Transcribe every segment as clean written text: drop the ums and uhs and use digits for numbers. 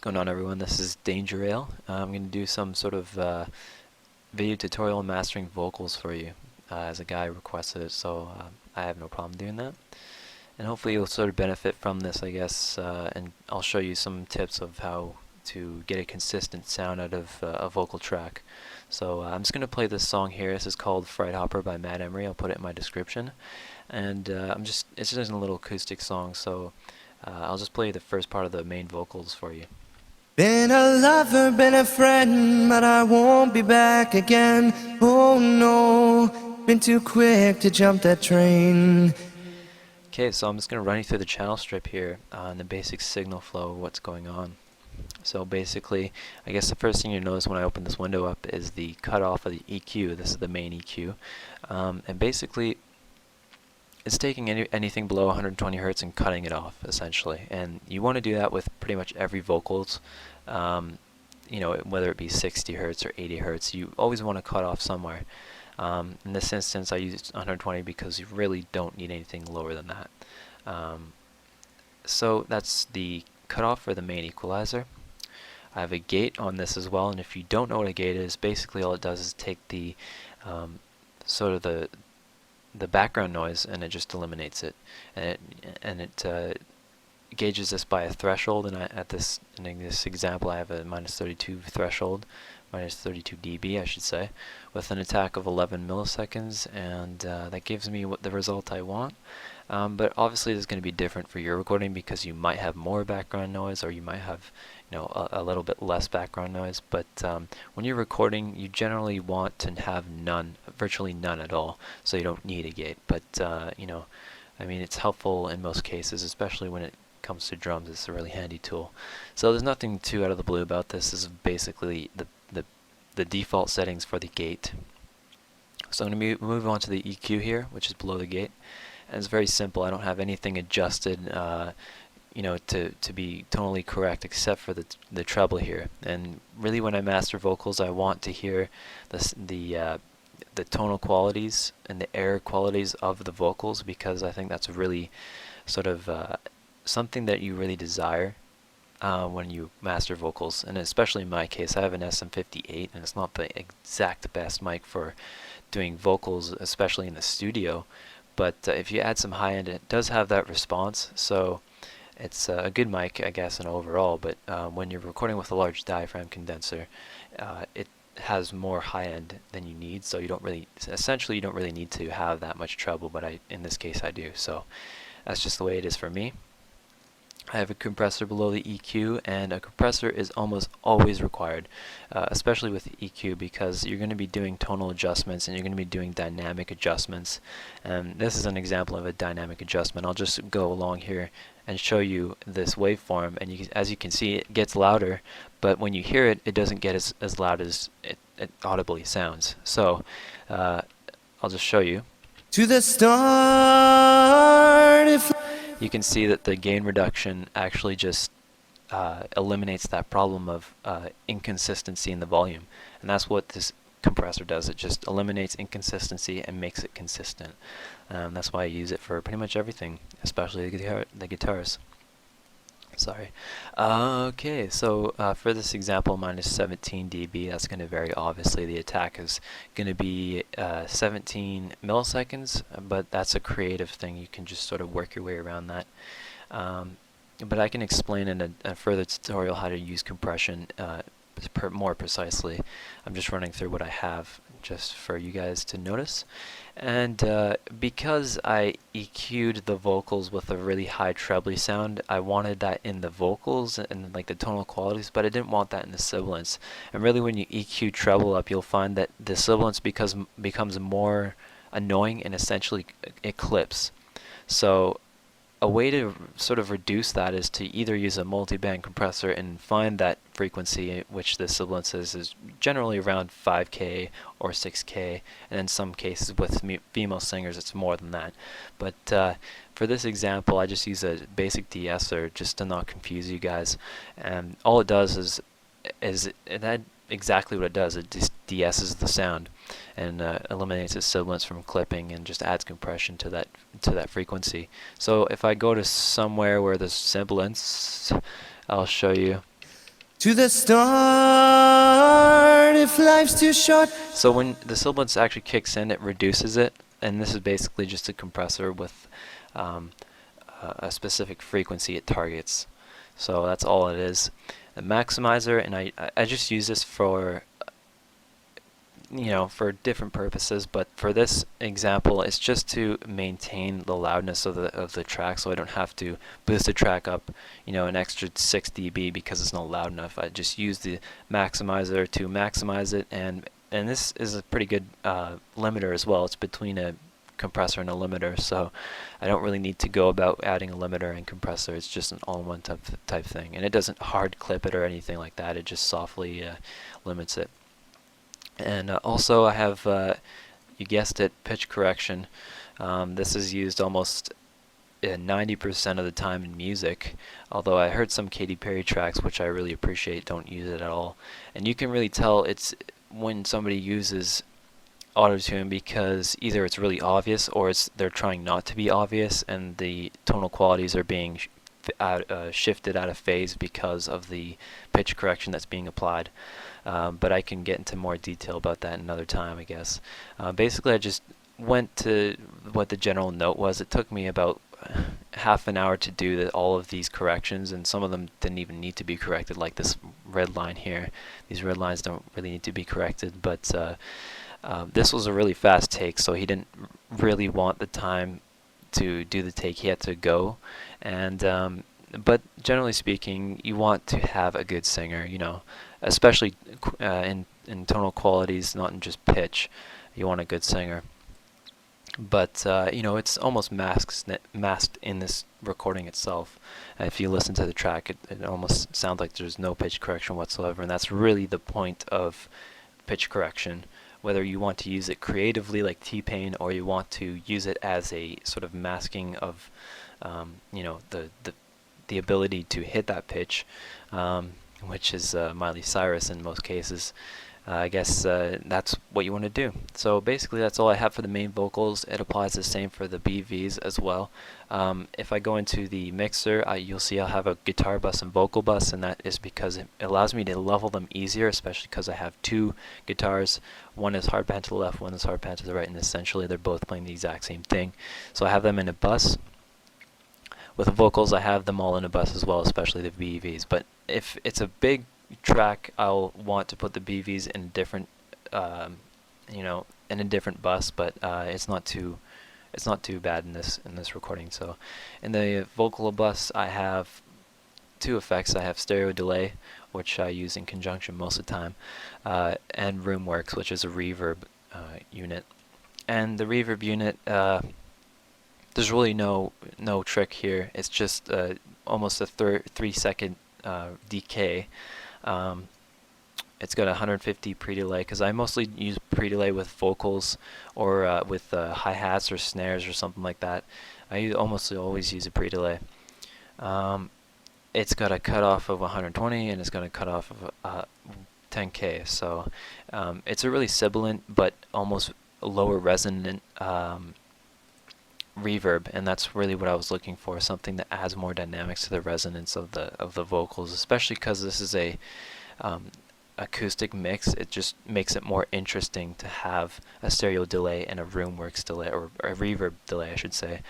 What's going on, everyone? This is Danger Ale. I'm going to do some sort of video tutorial on mastering vocals for you, as a guy requested it, so I have no problem doing that. And hopefully you'll sort of benefit from this, I guess, and I'll show you some tips of how to get a consistent sound out of a vocal track. So I'm just going to play this song here. This is called Fright Hopper by Matt Emery. I'll put it in my description. And it's just a little acoustic song, so I'll just play the first part of the main vocals for you. Been a lover, been a friend, but I won't be back again. Oh no, been too quick to jump that train. Okay, so I'm just going to run you through the channel strip here on the basic signal flow of what's going on. So basically, I guess the first thing you notice when I open this window up is the cutoff of the EQ. This is the main EQ. And basically, it's taking anything below 120 Hertz and cutting it off, essentially. And you want to do that with pretty much every vocals. You know, whether it be 60 Hertz or 80 Hertz, you always want to cut off somewhere. In this instance, I use 120 because you really don't need anything lower than that. So that's the cutoff for the main equalizer. I have a gate on this as well, and if you don't know what a gate is, basically all it does is take the sort of the background noise and it just eliminates it, and it gauges this by a threshold. And in this example, I have a -32 threshold, -32 dB, I should say, with an attack of 11 milliseconds, and that gives me the result I want. But obviously, this is going to be different for your recording because you might have more background noise, or you might have, you know, a little bit less background noise. But when you're recording, you generally want to have none, virtually none at all, so you don't need a gate. But you know, I mean, it's helpful in most cases, especially when it comes to drums. It's a really handy tool. So there's nothing too out of the blue about this. This is basically the default settings for the gate. So I'm going to move on to the EQ here, which is below the gate. And it's very simple. I don't have anything adjusted, you know, to be tonally correct except for the treble here. And really, when I master vocals, I want to hear the tonal qualities and the air qualities of the vocals, because I think that's really sort of something that you really desire when you master vocals. And especially in my case, I have an SM58, and it's not the exact best mic for doing vocals, especially in the studio. But if you add some high end, it does have that response. So it's a good mic, I guess, and overall. But when you're recording with a large diaphragm condenser, it has more high end than you need. So you don't really, essentially, you don't really need to have that much treble. But in this case, I do. So that's just the way it is for me. I have a compressor below the EQ, and a compressor is almost always required, especially with the EQ, because you're going to be doing tonal adjustments and you're going to be doing dynamic adjustments. And this is an example of a dynamic adjustment. I'll just go along here and show you this waveform, and as you can see, it gets louder, but when you hear it, it doesn't get as loud as it audibly sounds. So I'll just show you. To the start, if You can see that the gain reduction actually just eliminates that problem of inconsistency in the volume. And that's what this compressor does. It just eliminates inconsistency and makes it consistent. That's why I use it for pretty much everything, especially the guitars. Sorry. Okay, so for this example, -17 dB, that's going to vary. Obviously, the attack is going to be 17 milliseconds, but that's a creative thing. You can just sort of work your way around that. But I can explain in a further tutorial how to use compression more precisely. I'm just running through what I have just for you guys to notice. And because I EQ'd the vocals with a really high trebly sound, I wanted that in the vocals and like the tonal qualities, but I didn't want that in the sibilance. And really, when you EQ treble up, you'll find that the sibilance becomes more annoying and essentially it clips. So a way to sort of reduce that is to either use a multiband compressor and find that frequency, which the sibilance is generally around 5K or 6K, and in some cases with female singers it's more than that. But for this example, I just use a basic De-Esser just to not confuse you guys. And all it does is that exactly what it does. It just de-esses the sound and eliminates the sibilance from clipping and just adds compression to that frequency. So if I go to somewhere where there's sibilance, I'll show you. to the start if life's too short. So when the sibilance actually kicks in, it reduces it, and this is basically just a compressor with a specific frequency it targets. So that's all it is. A maximizer, and I just use this for for different purposes, but for this example, it's just to maintain the loudness of the track, so I don't have to boost the track up, an extra 6 dB because it's not loud enough. I just use the maximizer to maximize it, and this is a pretty good limiter as well. It's between a compressor and a limiter, so I don't really need to go about adding a limiter and compressor. It's just an all-in-one type thing, and it doesn't hard clip it or anything like that. It just softly limits it. And also I have, you guessed it, pitch correction. This is used almost 90% of the time in music, although I heard some Katy Perry tracks, which I really appreciate, don't use it at all. And you can really tell it's when somebody uses auto-tune because either it's really obvious or they're trying not to be obvious, and the tonal qualities are being shifted out of phase because of the pitch correction that's being applied. But I can get into more detail about that another time, I guess. Basically, I just went to what the general note was. It took me about half an hour to do all of these corrections, and some of them didn't even need to be corrected, like this red line here. These red lines don't really need to be corrected, but this was a really fast take, so he didn't really want the time to do the take. He had to go, and but generally speaking, you want to have a good singer, especially in tonal qualities, not in just pitch. You want a good singer. But it's almost masked in this recording itself. If you listen to the track, it almost sounds like there's no pitch correction whatsoever, and that's really the point of pitch correction. Whether you want to use it creatively like T-Pain, or you want to use it as a sort of masking of the ability to hit that pitch, which is Miley Cyrus in most cases. I guess that's what you want to do. So basically that's all I have for the main vocals. It applies the same for the BVs as well. If I go into the mixer, you'll see I'll have a guitar bus and vocal bus, and that is because it allows me to level them easier, especially because I have two guitars. One is hard pan to the left, one is hard pan to the right, and essentially they're both playing the exact same thing. So I have them in a bus. With the vocals, I have them all in a bus as well, especially the BVs. But if it's a big track, I'll want to put the BVs in a different, in a different bus. But it's not too bad in this recording. So, in the vocal bus, I have two effects. I have stereo delay, which I use in conjunction most of the time, and Roomworks, which is a reverb unit. And the reverb unit, there's really no trick here. It's just almost a 3-second decay. It's got 150 pre-delay, because I mostly use pre-delay with vocals or with hi-hats or snares or something like that. I almost always use a pre-delay. It's got a cutoff of 120, and it's got a cutoff of 10K. So it's a really sibilant but almost lower resonant reverb, and that's really what I was looking for, something that adds more dynamics to the resonance of the vocals, especially because this is a acoustic mix. It just makes it more interesting to have a stereo delay and a Roomworks delay, or a reverb delay I should say.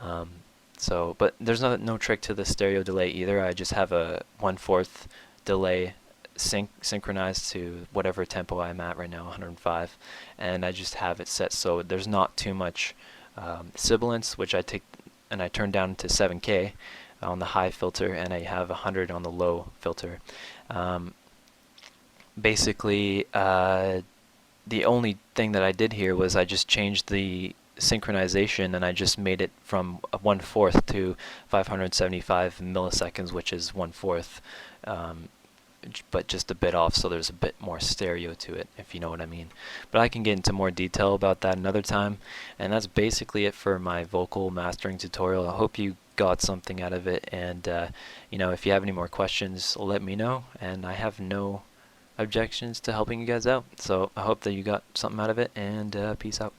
But there's no trick to the stereo delay either. I just have a 1/4 delay synchronized to whatever tempo I'm at right now, 105, and I just have it set so there's not too much sibilance, which I take and I turn down to 7K on the high filter, and I have 100 on the low filter. Basically, the only thing that I did here was I just changed the synchronization, and I just made it from 1/4 to 575 milliseconds, which is 1/4, but just a bit off, so there's a bit more stereo to it, if you know what I mean. But I can get into more detail about that another time, and that's basically it for my vocal mastering tutorial. I hope you got something out of it, and if you have any more questions, let me know, and I have no objections to helping you guys out. So I hope that you got something out of it, and peace out.